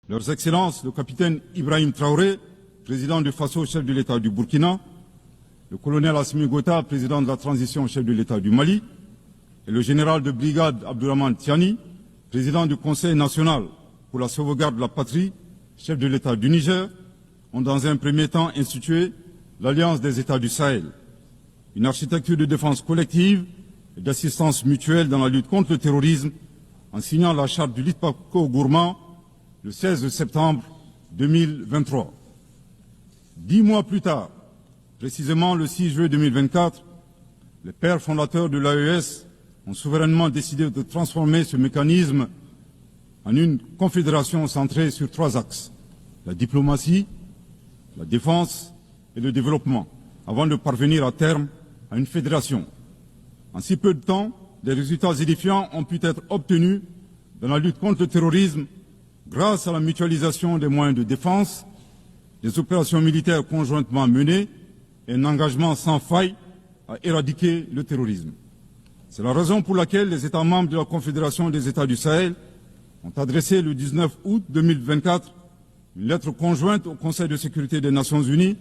Leurs Excellences, le capitaine Ibrahim Traoré, président du Faso, chef de l'État du Burkina, le colonel Assimi Goïta, président de la transition, chef de l'État du Mali, et le général de brigade Abdourahmane Tiani, président du Conseil national pour la sauvegarde de la patrie, chef de l'État du Niger, ont dans un premier temps institué l'Alliance des États du Sahel, une architecture de défense collective et d'assistance mutuelle dans la lutte contre le terrorisme, en signant la charte du Liptako-Gourma le 16 septembre 2023. 10 mois plus tard, précisément le 6 juillet 2024, les pères fondateurs de l'AES ont souverainement décidé de transformer ce mécanisme en une confédération centrée sur 3 axes: la diplomatie, la défense et le développement, avant de parvenir à terme à une fédération. En si peu de temps, des résultats édifiants ont pu être obtenus dans la lutte contre le terrorisme grâce à la mutualisation des moyens de défense, des opérations militaires conjointement menées et un engagement sans faille à éradiquer le terrorisme. C'est la raison pour laquelle les États membres de la Confédération des États du Sahel ont adressé le 19 août 2024 une lettre conjointe au Conseil de sécurité des Nations Unies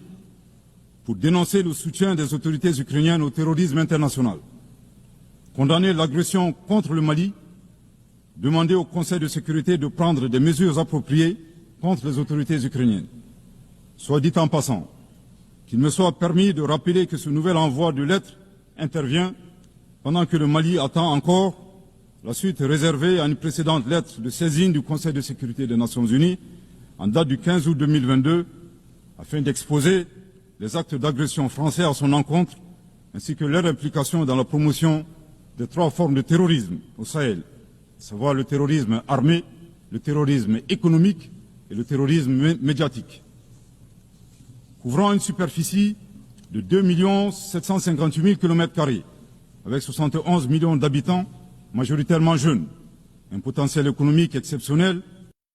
pour dénoncer le soutien des autorités ukrainiennes au terrorisme international, condamner l'agression contre le Mali, demander au Conseil de sécurité de prendre des mesures appropriées contre les autorités ukrainiennes. Soit dit en passant, qu'il me soit permis de rappeler que ce nouvel envoi de lettres intervient pendant que le Mali attend encore la suite réservée à une précédente lettre de saisine du Conseil de sécurité des Nations Unies en date du 15 août 2022 afin d'exposer les actes d'agression français à son encontre ainsi que leur implication dans la promotion des 3 formes de terrorisme au Sahel, à savoir le terrorisme armé, le terrorisme économique et le terrorisme médiatique. Couvrant une superficie de 2 758 000 km², avec 71 millions d'habitants, majoritairement jeunes, un potentiel économique exceptionnel